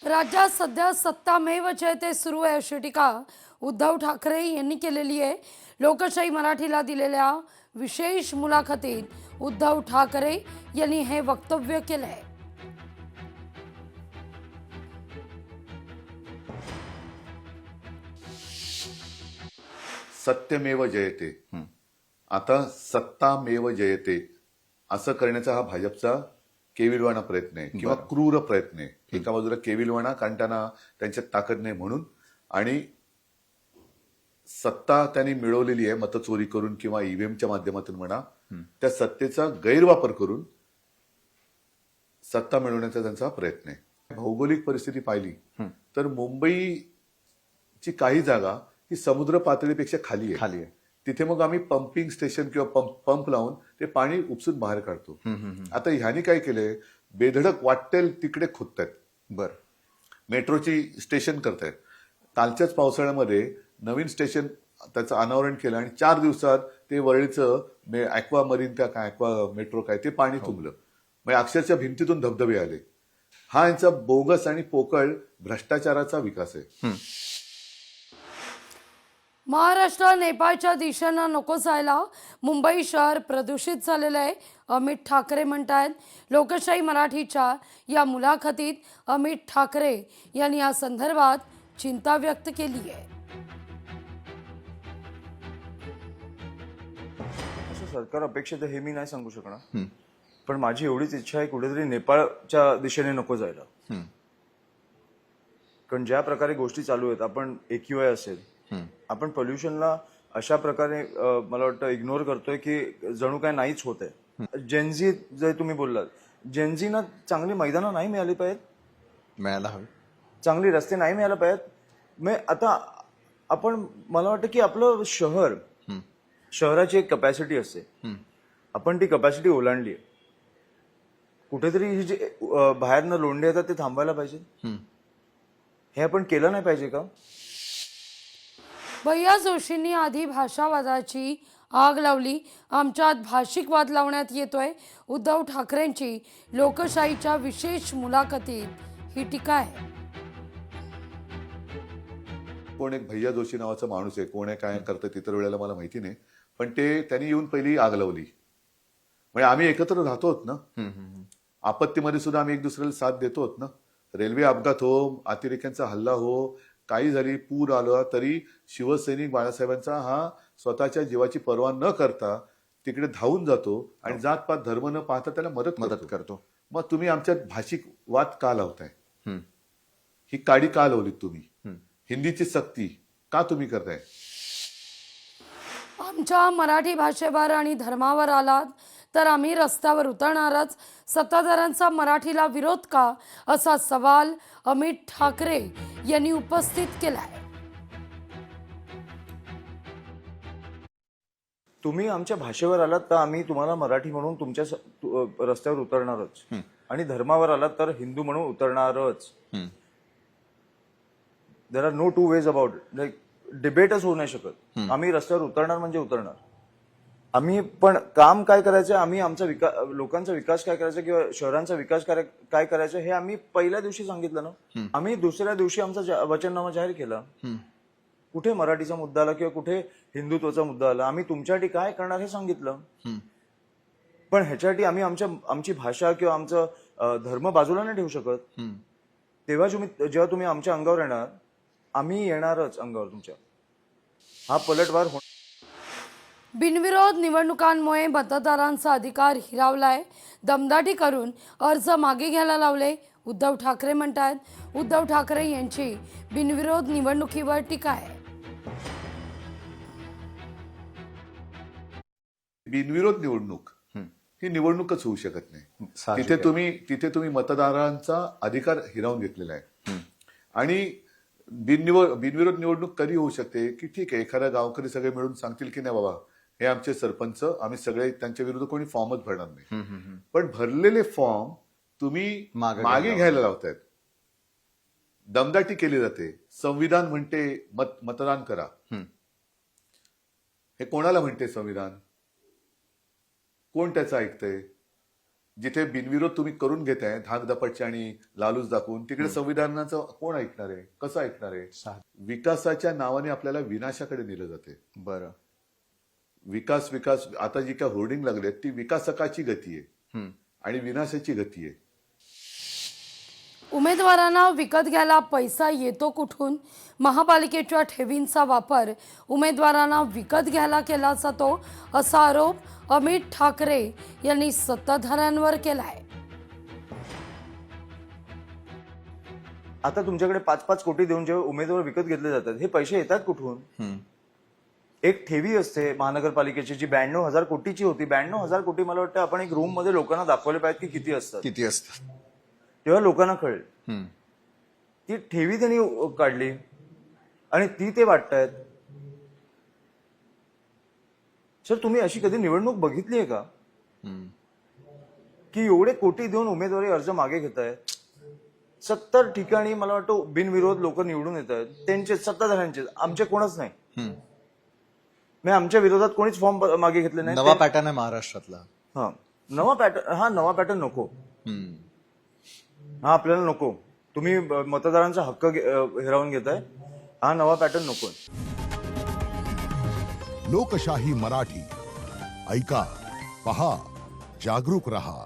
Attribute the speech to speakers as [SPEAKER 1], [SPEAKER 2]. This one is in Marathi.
[SPEAKER 1] राज्यात सध्या सत्तामेव जयते सुरू आहे अशी टीका उद्धव ठाकरे यांनी केलेली आहे. लोकशाही मराठीला दिलेल्या विशेष मुलाखतीत उद्धव ठाकरे यांनी हे वक्तव्य केलंय.
[SPEAKER 2] सत्यमेव जयते. आता सत्तामेव जयते असं करण्याचा हा भाजपचा केविलवाणा प्रयत्न आहे किंवा क्रूर प्रयत्न आहे. एका बाजूला केविलवाणा, कारण त्यांना त्यांच्यात ताकद नाही म्हणून, आणि सत्ता त्यांनी मिळवलेली आहे मतचोरी करून किंवा ईव्हीएमच्या माध्यमातून म्हणा, त्या सत्तेचा गैरवापर करून सत्ता मिळवण्याचा त्यांचा प्रयत्न आहे. भौगोलिक परिस्थिती पाहिली तर मुंबईची काही जागा ही समुद्र पातळीपेक्षा खाली आहे. तिथे मग आम्ही पंपिंग स्टेशन किंवा पंप लावून ते पाणी उपसून बाहेर काढतो. आता ह्यानी काय केलंय, बेधडक वाटेल तिकडे खोदतायत. मेट्रोची स्टेशन करतायत. कालच्याच पावसाळ्यामध्ये नवीन स्टेशन त्याचं अनावरण केलं आणि 4 दिवसात ते वरळीचं ॲक्वा मरीन का काय ॲक्वा मेट्रो काय ते पाणी तुंबलं. म्हणजे अक्षरशः भिंतीतून धबधबे आले. हा यांचा बोगस आणि पोकळ भ्रष्टाचाराचा विकास आहे.
[SPEAKER 1] महाराष्ट्र नेपाळच्या दिशेनं नको जायला. मुंबई शहर प्रदूषित झालेलं आहे, अमित ठाकरे म्हणतायत. लोकशाही मराठीच्या या मुलाखतीत अमित ठाकरे यांनी या संदर्भात चिंता व्यक्त केली आहे.
[SPEAKER 3] असं सरकार अपेक्षित हे मी नाही सांगू शकणार, पण माझी एवढीच इच्छा आहे कुठेतरी नेपाळच्या दिशेने नको जायला. कारण ज्या प्रकारे गोष्टी चालू आहेत, आपण AQI असेल, आपण पोल्युशनला अशा प्रकारे मला वाटतं इग्नोर करतोय की जणू काय नाहीच होत आहे. जेनझी जे तुम्ही बोललात, जेनझीना चांगली मैदानं नाही मिळाली पाहिजेत,
[SPEAKER 4] मिळायला हवी,
[SPEAKER 3] चांगली रस्ते नाही मिळायला पाहिजेत. मग आता आपण, मला वाटतं की आपलं शहराची एक कपॅसिटी असते, आपण ती कपॅसिटी ओलांडली आहे. कुठेतरी ही जे बाहेरनं लोंढे येतात ते थांबायला पाहिजे. हे आपण केलं नाही पाहिजे का?
[SPEAKER 1] भैया जोशींनी आधी भाषावादाची आग लावली. आमच्यात भाषिक वाद लावण्यात येतोय. उद्धव ठाकरेंची लोकशाहीच्या विशेष मुलाखतीत ही टीका आहे.
[SPEAKER 2] कोण एक भैया जोशी नावाचा माणूस आहे, कोण आहे काय करतं ते तर वेळेला मला माहिती नाही, पण ते त्यांनी येऊन पहिली आग लावली. म्हणजे आम्ही एकत्र राहतोत ना, आपत्तीमध्ये सुद्धा आम्ही एक दुसऱ्याला साथ देतोत ना. रेल्वे अपघात हो, अतिरेक्यांचा हल्ला हो, काही झाली, पूर आला तरी शिवसैनिक बाळासाहेबांचा हा स्वतःच्या जीवाची पर्वा न करता तिकडे धावून जातो आणि जातपात धर्म न पाहता त्याला मदत करतो. मग तुम्ही आमच्यात भाषिक वाद का लावताय? ही काडी का लावलीत तुम्ही? हिंदीची सक्ती का तुम्ही करताय?
[SPEAKER 1] आमच्या मराठी भाषेवर आणि धर्मावर आलात तर आम्ही रस्त्यावर उतरणारच. सत्ताधाऱ्यांचा मराठीला विरोध का, असा सवाल अमित ठाकरे यांनी उपस्थित केलाय.
[SPEAKER 3] तुम्ही आमच्या भाषेवर आलात तर आम्ही तुम्हाला मराठी म्हणून तुमच्या रस्त्यावर उतरणारच, आणि धर्मावर आलात तर हिंदू म्हणून उतरणारच. There are no two ways about it. Like डिबेटच होऊ नाही शकत. आम्ही रस्त्यावर उतरणार म्हणजे उतरणार. आम्ही पण काम काय करायचं, आम्ही आमचा लोकांचा विकास काय करायचा किंवा शहरांचा विकास काय करायचं हे आम्ही पहिल्या दिवशी सांगितलं ना. आम्ही दुसऱ्या दिवशी आमचा वचननामा जाहीर केला. कुठे मराठीचा मुद्दा आला किंवा कुठे हिंदुत्वाचा मुद्दा आला, आम्ही तुमच्यासाठी काय करणार हे सांगितलं. पण ह्याच्यासाठी आम्ही आमची भाषा किंवा आमचं धर्म बाजूला नाही ठेवू शकत. तेव्हा जेव्हा तुम्ही आमच्या अंगावर येणार, आम्ही येणारच अंगावर तुमच्या. हा पलटवार होणार.
[SPEAKER 1] बिनविरोध निवडणुकांमुळे मतदारांचा अधिकार हिरावलाय. दमदाटी करून अर्ज मागे घ्यायला लावले. उद्धव ठाकरे म्हणतात. उद्धव ठाकरे यांची बिनविरोध निवडणुकीवर टीका आहे.
[SPEAKER 2] बिनविरोध निवडणूक ही निवडणूकच होऊ शकत नाही. तिथे तुम्ही मतदारांचा अधिकार हिरावून घेतलेला आहे. आणि बिनविरोध निवडणूक कधी होऊ शकते की ठीक आहे, एखादा गावकरी सगळे मिळून सांगतील की नाही बाबा हे आमचे सरपंच, आम्ही सगळे त्यांच्या विरुद्ध कोणी फॉर्मच भरणार नाही. पण भरलेले फॉर्म तुम्ही मागे घ्यायला लावतायत. दमदाटी केली जाते. संविधान म्हणते मतदान करा. हे कोणाला म्हणते संविधान? कोण त्याचं ऐकतंय? जिथे बिनविरोध तुम्ही करून घेताय धाकदपटची आणि लालूच दाखवून, तिकडे संविधानाचं कोण ऐकणार आहे, कसं ऐकणार आहे? विकासाच्या नावाने आपल्याला विनाशाकडे नेलं जाते.
[SPEAKER 3] बरं.
[SPEAKER 2] विकास विकास आता जी काय होर्डिंग लागले ती विकासकाची गती आहे आणि विनाशाची गती आहे.
[SPEAKER 1] उमेदवारांना विकत घ्यायला पैसा येतो कुठून? महापालिकेच्या ठेवींचा वापर उमेदवारांना विकत घ्यायला केला जातो असा आरोप अमित ठाकरे यांनी सत्ताधाऱ्यांवर केलाय.
[SPEAKER 3] आता तुमच्याकडे 5-5 कोटी देऊन जेव्हा उमेदवार विकत घेतले जातात, हे पैसे येतात कुठून? एक ठेवी असते महानगरपालिकेची जी 92,000 कोटीची होती. 92,000 कोटी मला वाटतं आपण एक रूम मध्ये लोकांना दाखवले पाहिजे की किती असतात. तेव्हा लोकांना कळेल. ती ठेवी त्यांनी काढली आणि ती ते वाटतायत. सर, तुम्ही अशी कधी निवडणूक बघितली आहे का की एवढे कोटी देऊन उमेदवारी अर्ज मागे घेत आहेत? 70 ठिकाणी मला वाटतं बिनविरोध लोक निवडून येत आहेत. त्यांचे सत्ताधाऱ्यांचे, आमचे कोणच नाही. आमच्या विरोधात कोणीच फॉर्म मागे घेतले नाही.
[SPEAKER 4] नवा पॅटर्न आहे महाराष्ट्रातला.
[SPEAKER 3] नवा पॅटर्न नको. आपल्याला नको. तुम्ही मतदारांचा हक्क हिरावून घेताय. हा नवा पॅटर्न नको.
[SPEAKER 5] लोकशाही मराठी ऐका, पहा, जागरूक रहा.